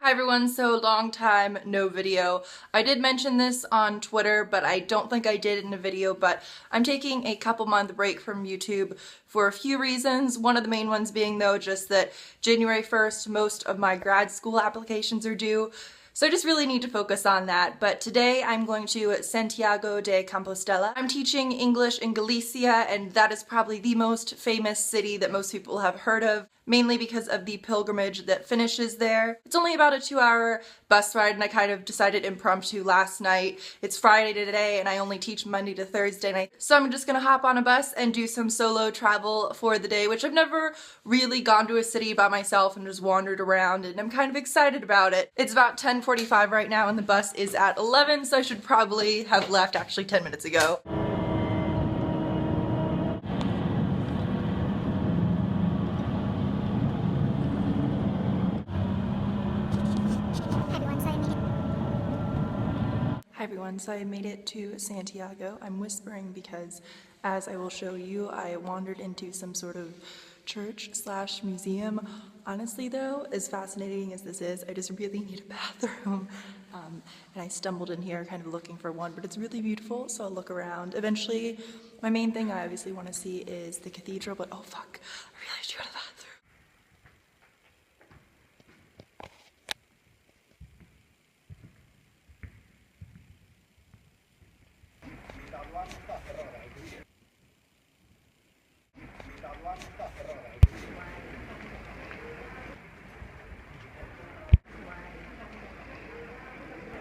Hi everyone, so long time no video. I did mention this on Twitter, but I don't think I did in a video, but I'm taking a couple month break from YouTube for a few reasons. One of the main ones being though just that January 1st most of my grad school applications are due. So I just really need to focus on that. But today I'm going to Santiago de Compostela. I'm teaching English in Galicia, and that is probably the most famous city that most people have heard of, mainly because of the pilgrimage that finishes there. It's only about a 2-hour bus ride, and I kind of decided impromptu last night. It's Friday today, and I only teach Monday to Thursday night. So I'm just gonna hop on a bus and do some solo travel for the day, which I've never really gone to a city by myself and just wandered around, and I'm kind of excited about it. It's about 10:45 right now, and the bus is at 11, so I should probably have left actually 10 minutes ago. Hi everyone, so I made it to Santiago. I'm whispering because, as I will show you, I wandered into some sort of church/museum. Honestly though, as fascinating as this is, I just really need a bathroom. And I stumbled in here kind of looking for one, but it's really beautiful, so I'll look around. Eventually, my main thing I obviously want to see is the cathedral, but oh fuck, I really have to go to the bathroom.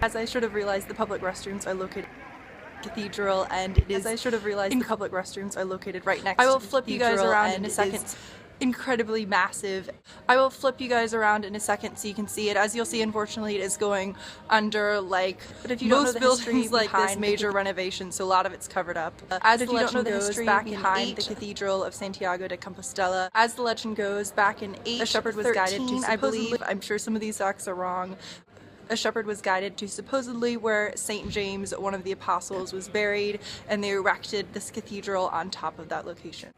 As I should have realized, the public restrooms are located in the cathedral, and it is, as I should have realized, the public restrooms are located right next to the cathedral. I will flip you guys around in a second. Incredibly massive. I will flip you guys around in a second so you can see it. As you'll see, unfortunately, it is going under, like, but if you most buildings like this, major renovation, so a lot of it's covered up. As the legend goes, back behind the Cathedral of Santiago de Compostela, as the legend goes, back in 813, a shepherd was guided to, I believe, I'm sure some of these facts are wrong, a shepherd was guided to supposedly where St. James, one of the apostles, was buried, and they erected this cathedral on top of that location.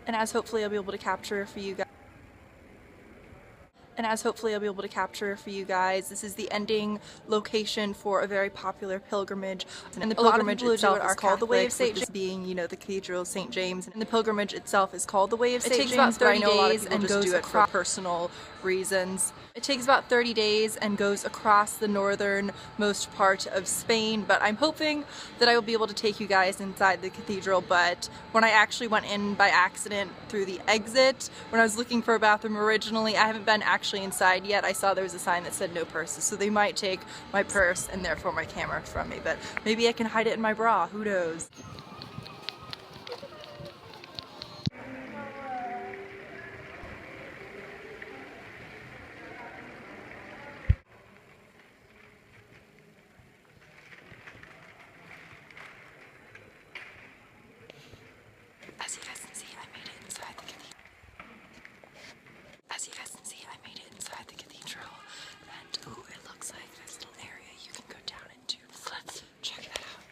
And as hopefully I'll be able to capture for you guys, this is the ending location for a very popular pilgrimage. And the pilgrimage itself is called the Way of St. James, being, you know, the Cathedral of St. James. And the pilgrimage itself is called the Way of St. James. It takes about 30 days and goes across personal reasons. It takes about 30 days and goes across the northernmost part of Spain, but I'm hoping that I will be able to take you guys inside the cathedral. But when I actually went in by accident through the exit, when I was looking for a bathroom originally, I haven't been actually inside yet. I saw there was a sign that said no purses, so they might take my purse and therefore my camera from me, but maybe I can hide it in my bra, who knows. As you guys can see, I made it inside the cathedral. And ooh, it looks like there's a little area you can go down into. Let's check that out.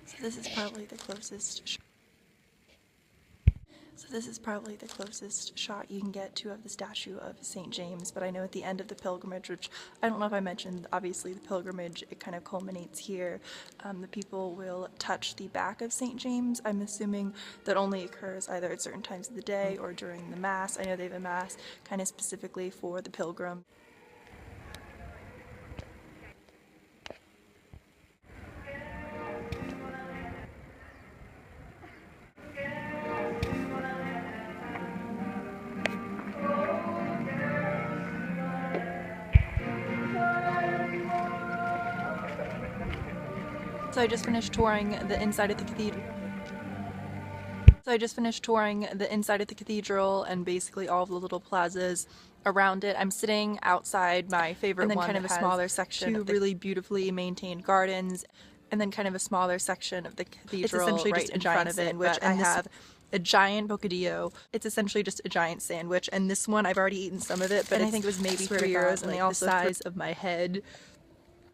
So this is probably the closest shot you can get to of the statue of St. James, but I know at the end of the pilgrimage, which I don't know if I mentioned, obviously the pilgrimage, it kind of culminates here. The people will touch the back of St. James. I'm assuming that only occurs either at certain times of the day or during the Mass. I know they have a Mass kind of specifically for the pilgrim. So I just finished touring the inside of the cathedral. And basically all of the little plazas around it. I'm sitting outside my favorite one, and then kind of a smaller section of really beautifully maintained gardens, and then kind of a smaller section of the cathedral right in front of it, which I have a giant bocadillo. It's essentially just a giant sandwich, and this one I've already eaten some of it, but I think it was maybe €3, and they also the size of my head.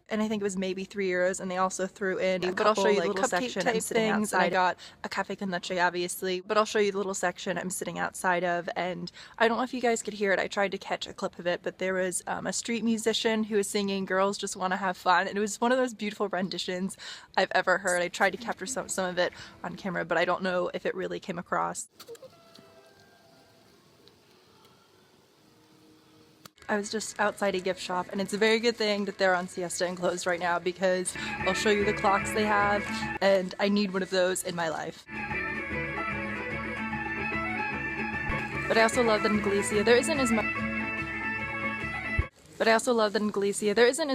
And I think it was maybe €3, and they also threw in a couple, I'll show you the little section I'm sitting outside. I got a cafe con leche, obviously, but I'll show you the little section I'm sitting outside of, and I don't know if you guys could hear it. I tried to catch a clip of it, but there was a street musician who was singing "Girls Just Want to Have Fun," and it was one of those beautiful renditions I've ever heard. I tried to capture some of it on camera, but I don't know if it really came across. I was just outside a gift shop, and it's a very good thing that they're on siesta and closed right now, because I'll show you the clocks they have, and I need one of those in my life. But I also love that in Galicia there isn't as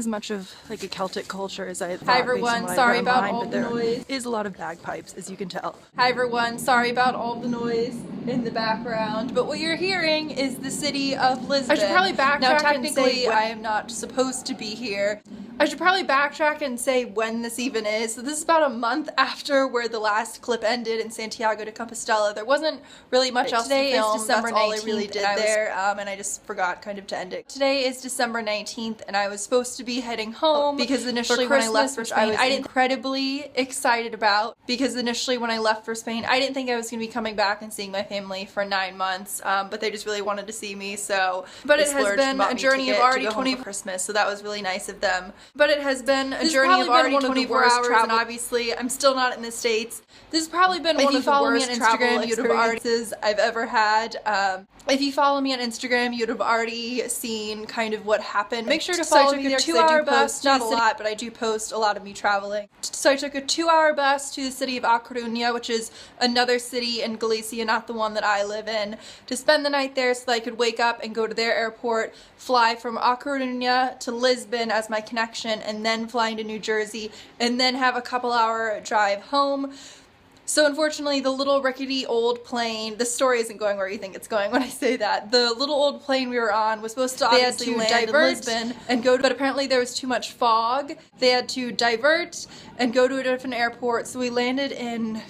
much of like a Celtic culture as I thought. Hi everyone, sorry about all the noise. There is a lot of bagpipes, as you can tell. Hi everyone, sorry about all the noise in the background, but what you're hearing is the city of Lisbon. I should probably backtrack. Now technically I am not supposed to be here. I should probably backtrack and say when this even is. So this is about a month after where the last clip ended in Santiago de Compostela. There wasn't really much else to film. Today is December 19th. That's all I really did there, and I just forgot kind of to end it. Today is December 19th, and I was supposed to be heading home because initially when I left for Spain, I was incredibly excited about, because initially when I left for Spain, I didn't think I was going to be coming back and seeing my family for 9 months, but they just really wanted to see me, so. But it has been a journey of already 20 Christmas, so that was really nice of them. But it has been a journey of already 24 hours, and obviously I'm still not in the States. This has probably been one of the worst travel experiences I've ever had. If you follow me on Instagram, you'd have already seen kind of what happened. Make sure to follow me there, because I do post, not a lot, but I do post a lot of me traveling. So I took a 2-hour bus to the city of A Coruña, which is another city in Galicia, not the one that I live in, to spend the night there so that I could wake up and go to their airport, fly from A Coruña to Lisbon as my connection, and then fly into New Jersey, and then have a couple-hour drive home. So unfortunately, the little rickety old plane, the story isn't going where you think it's going when I say that. The little old plane we were on was supposed to obviously land in Lisbon and go to, but apparently there was too much fog. They had to divert and go to a different airport, so we landed in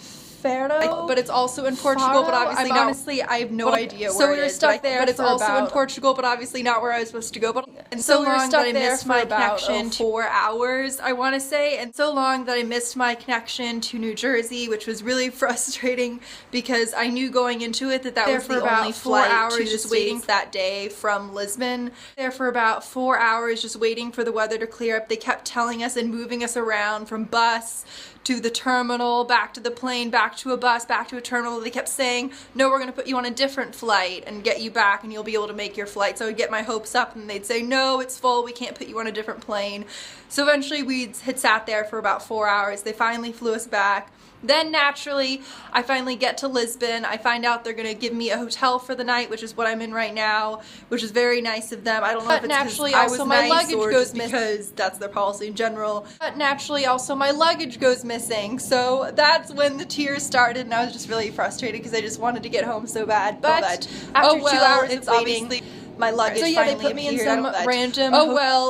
Faro, but it's also in Portugal, but obviously not. Honestly, I have no idea where it is. So we were stuck there, but it's also in Portugal, but obviously not where I was supposed to go. But and so we were stuck there. I missed my connection 4 hours, I want to say, and so long that I missed my connection to New Jersey, which was really frustrating because I knew going into it that that was the only flight to the States that day from Lisbon. There for about 4 hours, just waiting for the weather to clear up. They kept telling us and moving us around from bus to the terminal, back to the plane, back to a bus, back to a terminal. They kept saying, no, we're going to put you on a different flight and get you back and you'll be able to make your flight. So I would get my hopes up and they'd say, no, it's full, we can't put you on a different plane. So eventually we had sat there for about 4 hours. They finally flew us back. Then naturally, I finally get to Lisbon. I find out they're going to give me a hotel for the night, which is what I'm in right now, which is very nice of them. I don't know if it's naturally also my luggage goes missing, because that's their policy in general. But naturally also my luggage goes missing. So that's when the tears started, and I was just really frustrated because I just wanted to get home so bad. But after 2 hours of waiting, my luggage finally they put me in some random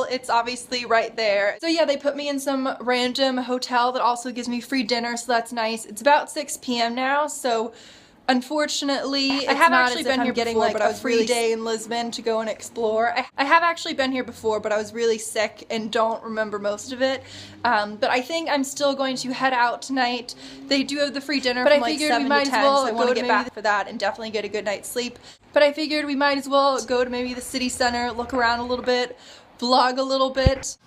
it's obviously right there. So yeah, they put me in some random hotel that also gives me free dinner, so that's nice. It's about 6 p.m. now, so unfortunately, I have actually been here before, but I was free day in Lisbon to go and explore. I have actually been here before, but I was really sick and don't remember most of it. But I think I'm still going to head out tonight. They do have the free dinner from like 7 to 10, so I want to get back for that and definitely get a good night's sleep. But I figured we might as well go to maybe the city center, look around a little bit, vlog a little bit.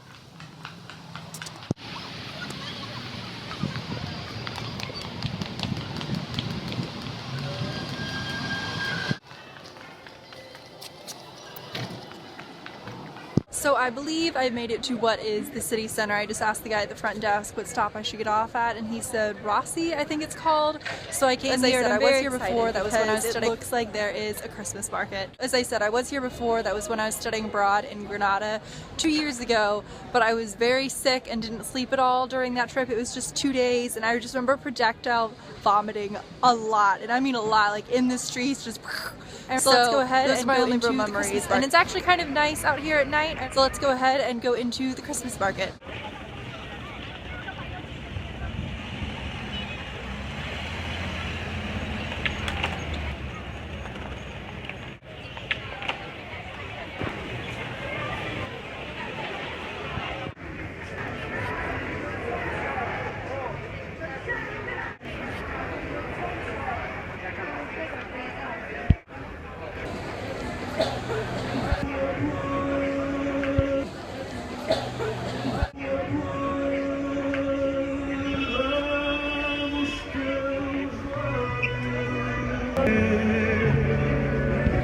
So I believe I made it to what is the city center. I just asked the guy at the front desk what stop I should get off at, and he said Rossi, I think it's called. So I came here, and I was here before. That was when I was studying. It looks like there is a Christmas market. As I said, I was here before. That was when I was studying abroad in Granada 2 years ago, but I was very sick and didn't sleep at all during that trip. It was just 2 days, and I just remember projectile vomiting a lot, and I mean a lot, like in the streets, just. And so let's go ahead and go into the Christmas market. And it's actually kind of nice out here at night, so let's go ahead and go into the Christmas market.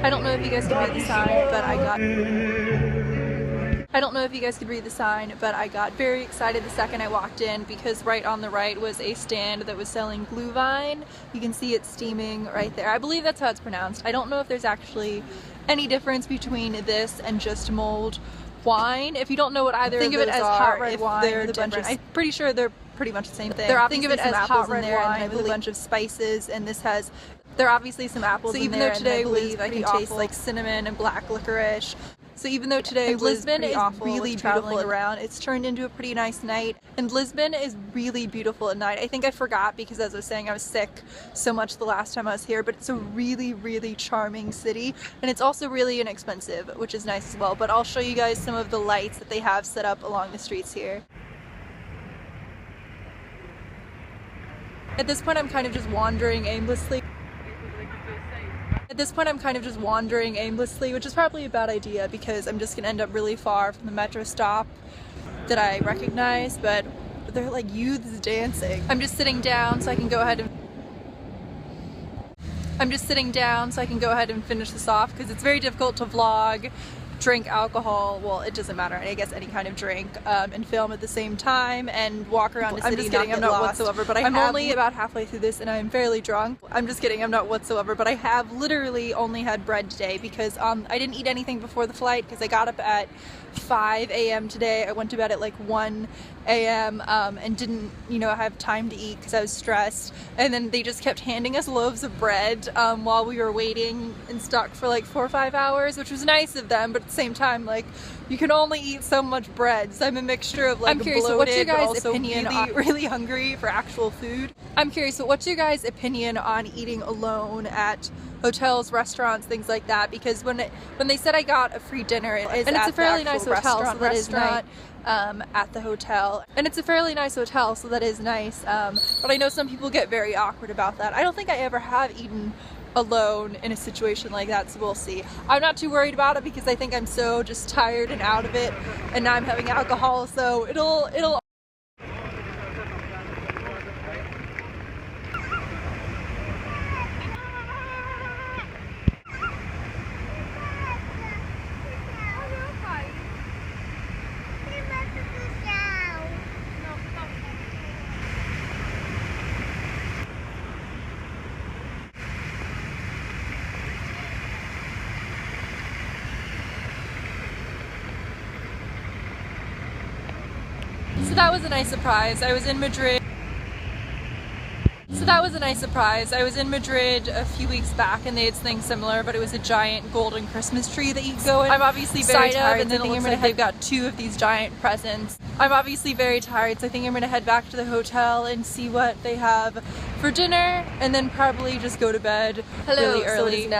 I don't know if you guys can read the sign, but I got very excited the second I walked in because right on the right was a stand that was selling glühwein. You can see it steaming right there. I believe that's how it's pronounced. I don't know if there's actually any difference between this and just mulled wine. If you don't know what either Think of of those it as are, hot red if wine they're with a bunch different, of- I'm pretty sure they're pretty much the same thing. Think of it as some hot apples in red there wine and with a bunch of spices, and this has there are obviously some apples So in even there. though today and I believe was I can pretty taste awful- like cinnamon and black licorice. So even though today And was Lisbon pretty is awful really with traveling beautiful. around, it's turned into a pretty nice night. And Lisbon is really beautiful at night. I think I forgot because, as I was saying, I was sick so much the last time I was here, but it's a really, really charming city. And it's also really inexpensive, which is nice as well. But I'll show you guys some of the lights that they have set up along the streets here. At this point, I'm kind of just wandering aimlessly. Which is probably a bad idea because I'm just gonna end up really far from the metro stop that I recognize, but they're like youths dancing. I'm just sitting down so I can go ahead and finish this off because it's very difficult to vlog, drink alcohol, well, it doesn't matter, I guess any kind of drink, and film at the same time and walk around a city. I'm just kidding, I'm I'm not not whatsoever, but I'm only about halfway through this and I'm fairly drunk. I'm just kidding, I'm not whatsoever, but I have literally only had bread today because I didn't eat anything before the flight because I got up at 5 a.m. today. I went to bed at like 1 a.m. And didn't, have time to eat because I was stressed. And then they just kept handing us loaves of bread while we were waiting and stuck for like 4 or 5 hours, which was nice of them, but at the same time, like, you can only eat so much bread. So I'm a mixture of like I'm curious, bloated, what's your but guys' also opinion really, on- really hungry for actual food. I'm curious, but what's your guys' opinion on eating alone at hotels, restaurants, things like that? Because when they said I got a free dinner, it's a at fairly the nice actual hotel, so that is restaurant, at the hotel, and it's a fairly nice hotel, so that is nice. But I know some people get very awkward about that. I don't think I ever have eaten alone in a situation like that, so we'll see. I'm not too worried about it because I think I'm so just tired and out of it, and now I'm having alcohol, so it'll So that was a nice surprise. I was in Madrid a few weeks back and they had something similar, but it was a giant golden Christmas tree that you could go in. I'm obviously very tired, and then it looks like they've got 2 of these giant presents. I'm obviously very tired, so I think I'm gonna head back to the hotel and see what they have for dinner, and then probably just go to bed really early. So it is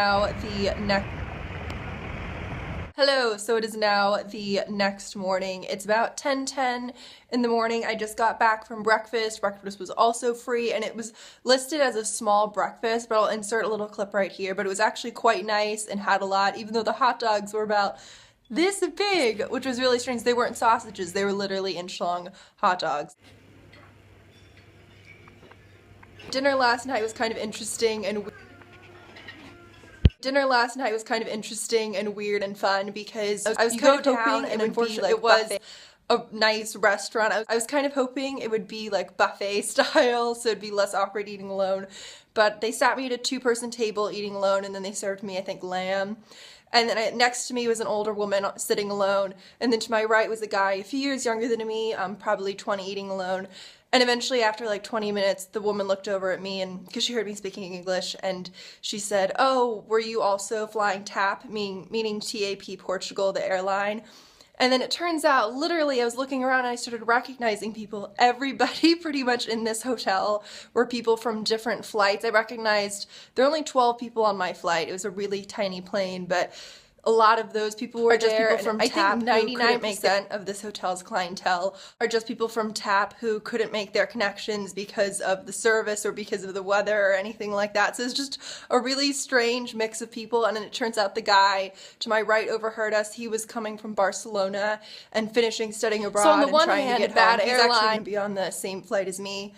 now the next morning. It's about 10:10 in the morning. I just got back from breakfast. Breakfast was also free and it was listed as a small breakfast, but I'll insert a little clip right here. But it was actually quite nice and had a lot, even though the hot dogs were about this big, which was really strange. They weren't sausages, they were literally inch-long hot dogs. Dinner last night was kind of interesting and weird and fun because I was kind of hoping it would be like a nice restaurant. I was kind of hoping it would be like buffet style, so it'd be less awkward eating alone. But they sat me at a 2-person table eating alone, and then they served me, I think, lamb. And then next to me was an older woman sitting alone, and then to my right was a guy a few years younger than me, probably 20, eating alone. And eventually, after like 20 minutes, the woman looked over at me, and because she heard me speaking English, and she said, "Oh, were you also flying TAP?" meaning TAP Portugal, the airline. And then it turns out, literally, I was looking around and I started recognizing people. Everybody pretty much in this hotel were people from different flights. I recognized there were only 12 people on my flight. It was a really tiny plane, but a lot of those people were just people from TAP. 99% of this hotel's clientele are just people from TAP who couldn't make their connections because of the service or because of the weather or anything like that. So it's just a really strange mix of people. And then it turns out the guy to my right overheard us. He was coming from Barcelona and finishing studying abroad. So on the one hand, bad airline. He's actually going to be on the same flight as me.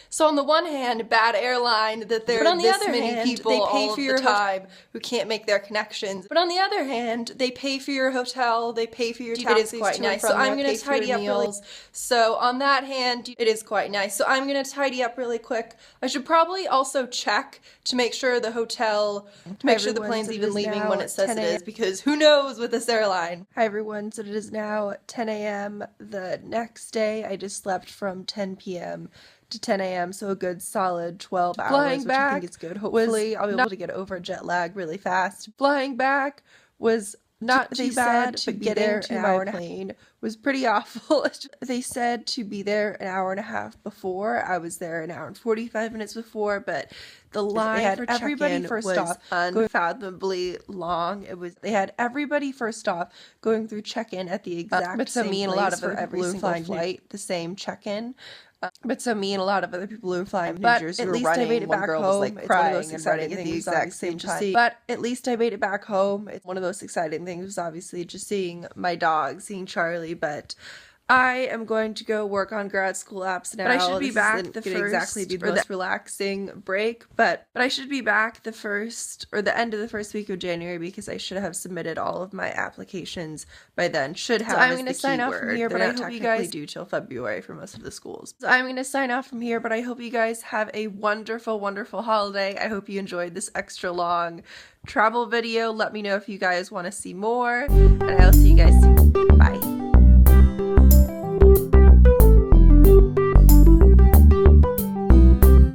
So on the one hand, bad airline that there are this many people they pay for your time who can't make their connections. But on the other hand, they pay for your hotel, they pay for your taxis. It is quite nice. So I'm gonna tidy up meals. So on that hand, it is quite nice. So I'm gonna tidy up really quick. I should probably also check to make sure the hotel, to make sure the plane's even leaving when it says it is, because who knows with this airline. Hi everyone, so it is now 10 a.m. the next day. I just slept from 10 p.m. to 10 a.m. so a good solid 12 hours, Flying back, I think is good. Hopefully I'll be able to get over jet lag really fast. Flying back was not too bad, but getting to my plane was pretty awful. They said to be there an hour and a half before. I was there an hour and 45 minutes before, but the line for check-in was unfathomably long. They had everybody first off going through check-in at the exact same place. Me and a lot of every single flight, the same check-in. But so me and a lot of other people who were flying from New Jersey were running. At least I made it back home. Was like crying and running at the exact same time. But at least I made it back home. It's one of those exciting things was obviously just seeing my dog, seeing Charlie. But I am going to go work on grad school apps now. But I should be back the first, exactly be the most relaxing break. But I should be back the first or the end of the first week of January because I should have submitted all of my applications by then. Should have. So I'm going to sign off from here, but I hope you guys do till February for most of the schools. So I'm going to sign off from here, but I hope you guys have a wonderful, wonderful holiday. I hope you enjoyed this extra long travel video. Let me know if you guys want to see more, and I'll see you guys soon.